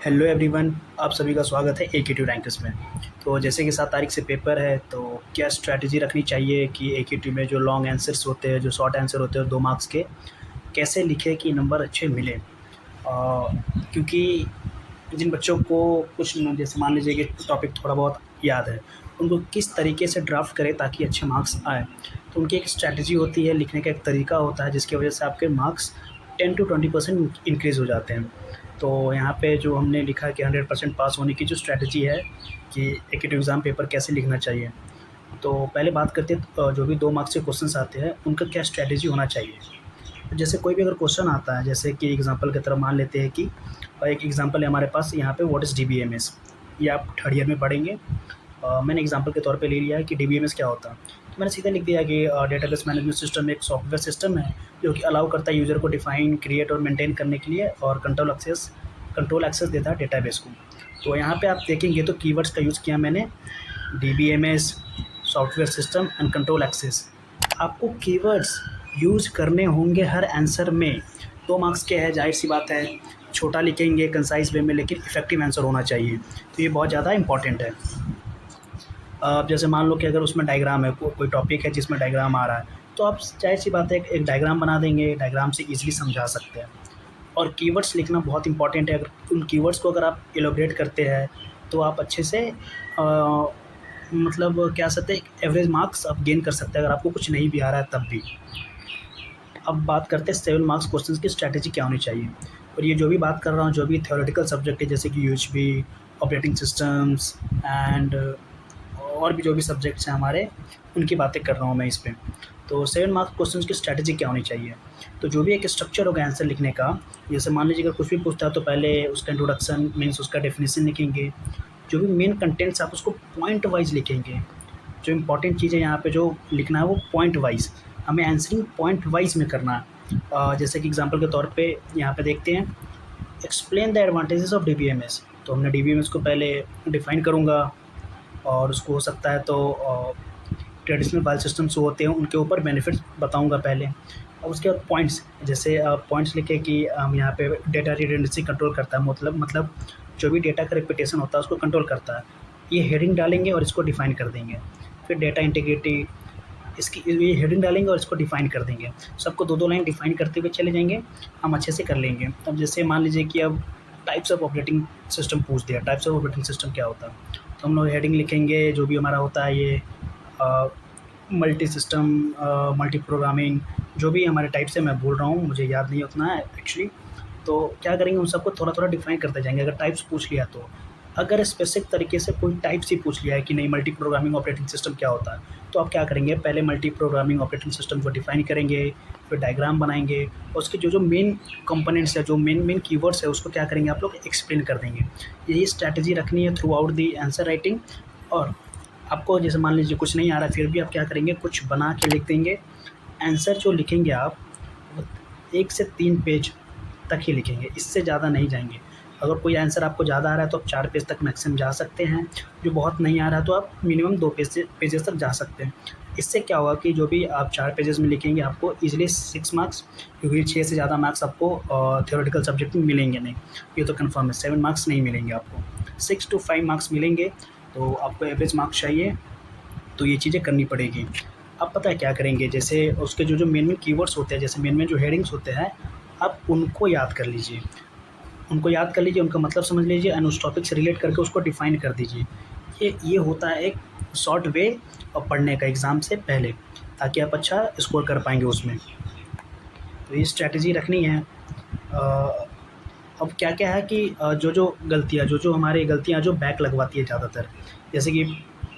Hello everyone, आप सभी का स्वागत है एकेटी रैंकर्स में। तो जैसे कि 7 तारीख से पेपर है, तो क्या स्ट्रैटेजी रखनी चाहिए कि एकेटी में जो लॉन्ग आंसर्स होते हैं, जो शॉर्ट आंसर होते हैं 2 मार्क्स के, कैसे लिखें कि नंबर अच्छे मिलें? क्योंकि जिन बच्चों को कुछ न जैसे मान लीजिए कि टॉपिक थोड़ा बहुत याद है, उनको किस तरीके से ड्राफ्ट करें ताकि अच्छे मार्क्स आएँ। तो उनकी एक स्ट्रैटेजी होती है, लिखने का एक तरीका होता है जिसकी वजह से आपके मार्क्स 10 टू 20% इंक्रीज़ हो जाते हैं। तो यहाँ पे जो हमने लिखा है कि 100% पास होने की जो स्ट्रैटेजी है कि एकेटिव एग्ज़ाम पेपर कैसे लिखना चाहिए। तो पहले बात करते हैं जो भी 2 मार्क्स के क्वेश्चन्स आते हैं, उनका क्या स्ट्रैटेजी होना चाहिए। तो जैसे कोई भी अगर क्वेश्चन आता है, जैसे कि एग्ज़ाम्पल की तरह मान लेते हैं कि एक एग्ज़ाम्पल है हमारे पास यहाँ पे, व्हाट इज़ डीबीएमएस? ये आप थर्ड ईयर में पढ़ेंगे। मैंने एग्ज़ाम्पल के तौर पे ले लिया है कि डीबीएमएस क्या होता है। तो मैंने सीधा लिख दिया कि डेटाबेस मैनेजमेंट सिस्टम एक सॉफ्टवेयर सिस्टम है जो कि अलाउ करता है यूज़र को डिफ़ाइन, क्रिएट और मेंटेन करने के लिए, और कंट्रोल एक्सेस देता है डेटाबेस को। तो यहाँ पे आप देखेंगे तो कीवर्ड्स का यूज़ किया मैंने, DBMS, software system and control access. आपको कीवर्ड्स यूज़ करने होंगे हर आंसर में। 2 मार्क्स के हैं, ज़ाहिर-सी बात है, छोटा लिखेंगे कंसाइज़ वे में, लेकिन इफ़ेक्टिव आंसर होना चाहिए। तो ये बहुत ज़्यादा इम्पोर्टेंट है। जैसे मान लो कि अगर उसमें डायग्राम है, कोई टॉपिक है जिसमें डायग्राम आ रहा है, तो आप ज़ाहिर-सी बात है एक डायग्राम बना देंगे, डायग्राम से ईज़िली समझा सकते हैं। और कीवर्ड्स लिखना बहुत इम्पोर्टेंट है। अगर उन कीवर्ड्स को अगर आप एलॉबरेट करते हैं, तो आप अच्छे से मतलब कह सकते हैं एवरेज मार्क्स आप गेन कर सकते हैं, अगर आपको कुछ नहीं भी आ रहा है तब भी। अब बात करते हैं 7 मार्क्स क्वेश्चंस की स्ट्रैटेजी क्या होनी चाहिए। और ये जो भी बात कर रहा हूँ, जो भी थ्योरेटिकल सब्जेक्ट है, जैसे कि यूएचबी, ऑपरेटिंग सिस्टम्स एंड और भी जो भी सब्जेक्ट्स हैं हमारे, उनकी बातें कर रहा हूँ मैं इस पे। तो 7 मार्क्स क्वेश्चंस की स्ट्रैटेजी क्या होनी चाहिए? तो जो भी एक स्ट्रक्चर होगा आंसर लिखने का, जैसे मान लीजिए अगर कुछ भी पूछता है तो पहले उसका इंट्रोडक्शन मीन्स उसका डेफिनेशन लिखेंगे। जो भी मेन कंटेंट्स आप उसको पॉइंट वाइज़ लिखेंगे। जो इम्पोर्टेंट चीज़ है यहाँ पे जो लिखना है वो पॉइंट वाइज़, हमें आंसरिंग पॉइंट वाइज़ में करना है। जैसे कि एग्ज़ाम्पल के तौर पे यहाँ पे देखते हैं, explain the advantages of DBMS. तो हमने डीबीएमएस को पहले डिफ़ाइन करूँगा, और उसको हो सकता है तो ट्रेडिशनल फाइल सिस्टम्स जो होते हैं उनके ऊपर बेनिफिट्स बताऊँगा पहले। और उसके बाद पॉइंट्स, जैसे पॉइंट्स लिखे कि हम यहाँ पे डेटा रिडंडेंसी कंट्रोल करता है, मतलब जो भी डेटा का रिपीटेशन होता है उसको कंट्रोल करता है। ये हेडिंग डालेंगे और इसको डिफ़ाइन कर देंगे। फिर डेटा इंटीग्रिटी, इसकी ये हेडिंग डालेंगे और इसको डिफ़ाइन कर देंगे। सबको 2-2 लाइन डिफ़ाइन करते हुए चले जाएँगे, हम अच्छे से कर लेंगे। अब जैसे मान लीजिए कि अब टाइप्स ऑफ ऑपरेटिंग सिस्टम पूछ दिया, टाइप्स ऑफ ऑपरेटिंग सिस्टम क्या होता है? तो हम लोग हेडिंग लिखेंगे, जो भी हमारा होता है ये मल्टी सिस्टम, मल्टी प्रोग्रामिंग, जो भी हमारे टाइप्स है, मैं भूल रहा हूँ, मुझे याद नहीं उतना है एक्चुअली। तो क्या करेंगे, उन सबको थोड़ा-थोड़ा डिफ़ाइन करते जाएँगे, अगर टाइप्स पूछ लिया तो। अगर स्पेसिफ़िक तरीके से कोई टाइप्स ही पूछ लिया है कि नहीं मल्टी प्रोग्रामिंग ऑपरेटिंग सिस्टम क्या होता है, तो आप क्या करेंगे, पहले मल्टी प्रोग्रामिंग ऑपरेटिंग सिस्टम को डिफ़ाइन करेंगे, फिर डायग्राम बनाएँगे, और उसके जो-जो मेन कंपोनेंट्स है, जो मेन कीवर्ड्स है, उसको क्या करेंगे आप लोग एक्सप्लेन कर देंगे। यही स्ट्रैटेजी रखनी है through out the answer writing. और आपको जैसे मान लीजिए कुछ नहीं आ रहा है, फिर भी आप क्या करेंगे, कुछ बना के लिख देंगे। आंसर जो लिखेंगे आप, वो 1 से 3 पेज तक ही लिखेंगे, इससे ज़्यादा नहीं जाएँगे। अगर कोई आंसर आपको ज़्यादा आ रहा है तो आप 4 पेज तक मैक्सिमम जा सकते हैं, जो बहुत नहीं आ रहा है तो आप मिनिमम 2 पेजेज़ तक जा सकते हैं। इससे क्या होगा कि जो भी आप 4 पेजेज़ में लिखेंगे, आपको ईज़िली 6 मार्क्स, क्योंकि 6 से ज़्यादा मार्क्स आपको थ्योरेटिकल सब्जेक्ट में मिलेंगे नहीं, ये तो कन्फर्म है, 7 मार्क्स नहीं मिलेंगे आपको, 6 टू 5 मार्क्स मिलेंगे। तो आपको एवरेज मार्क्स चाहिए, तो ये चीज़ें करनी पड़ेगी। अब पता है क्या करेंगे, जैसे उसके जो मेन कीवर्ड्स होते हैं, जैसे मेन जो हेडिंग्स होते हैं, आप उनको याद कर लीजिए। उनको याद कर लीजिए, उनका मतलब समझ लीजिए एंड उस टॉपिक से रिलेट करके उसको डिफ़ाइन कर दीजिए। ये होता है एक शॉर्ट वे पढ़ने का एग्ज़ाम से पहले, ताकि आप अच्छा स्कोर कर पाएँगे उसमें। तो ये स्ट्रैटेजी रखनी है। अ, अब क्या-क्या है कि जो-जो गलतियाँ, जो-जो हमारी गलतियाँ जो बैक लगवाती है ज़्यादातर, जैसे कि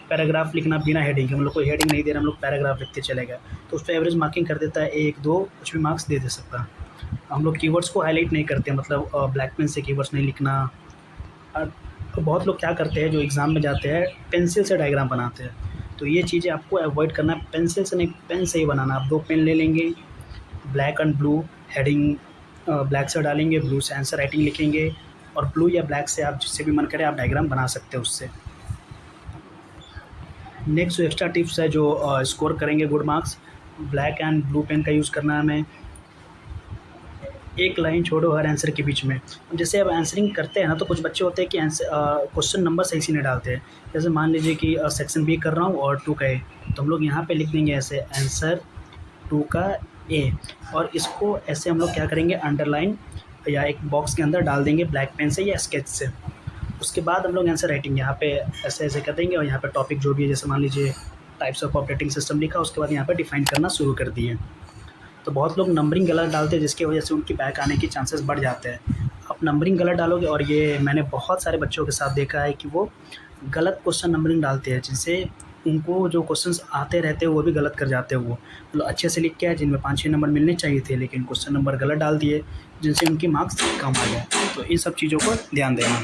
पैराग्राफ लिखना बिना हेडिंग के, हम लोग कोई हेडिंग नहीं दे रहे, हम लोग पैराग्राफ लिखते चले गए, तो उसपे एवरेज मार्किंग कर देता है 1-2, कुछ भी मार्क्स दे सकता है। हम लोग कीवर्ड्स को हाइलाइट नहीं करते, मतलब ब्लैक पेन से कीवर्ड्स नहीं लिखना। अ, बहुत लोग क्या करते हैं, जो एग्ज़ाम में जाते हैं पेंसिल से डायग्राम बनाते हैं, तो ये चीज़ें आपको अवॉइड करना है। पेंसिल से नहीं, पेन से ही बनाना। आप 2 पेन ले लेंगे, black and blue heading, black से डालेंगे, ब्लू से आंसर राइटिंग लिखेंगे, और ब्लू या ब्लैक से आप जिससे भी मन करे आप डायग्राम बना सकते हैं उससे। नेक्स्ट जो एक्स्ट्रा टिप्स है, जो स्कोर करेंगे good marks, black and blue pen का यूज़ करना है हमें। एक लाइन छोड़ो हर आंसर के बीच में। अब जैसे अब आंसरिंग करते हैं ना, तो कुछ बच्चे होते हैं कि क्वेश्चन नंबर सही से नहीं डालते हैं। जैसे मान लीजिए कि सेक्शन बी कर रहा हूँ और 2 का ए, तो हम लोग यहाँ पे लिख देंगे ऐसे आंसर 2 का ए, और इसको ऐसे हम लोग क्या करेंगे, अंडरलाइन या एक बॉक्स के अंदर डाल देंगे ब्लैक पेन से या स्केच से। उसके बाद हम लोग आंसर राइटिंग यहाँ पे ऐसे ऐसे कर देंगे, और यहाँ पे टॉपिक जो भी है, जैसे मान लीजिए टाइप्स ऑफ ऑपरेटिंग सिस्टम लिखा, उसके बाद यहाँ पे डिफाइन करना शुरू कर दिए। तो बहुत लोग नंबरिंग गलत डालते हैं, जिसकी वजह से उनकी बैक आने के चांसेस बढ़ जाते हैं। आप नंबरिंग गलत डालोगे, और ये मैंने बहुत सारे बच्चों के साथ देखा है कि वो गलत क्वेश्चन नंबरिंग डालते हैं, जिनसे उनको जो क्वेश्चंस आते रहते हैं वो भी गलत कर जाते हैं। वो मतलब अच्छे से लिख के आए, जिनमें 5-6 नंबर मिलने चाहिए थे, लेकिन क्वेश्चन नंबर गलत डाल दिए, जिनसे उनकी मार्क्स कम आ गए। तो इन सब चीज़ों को ध्यान देना।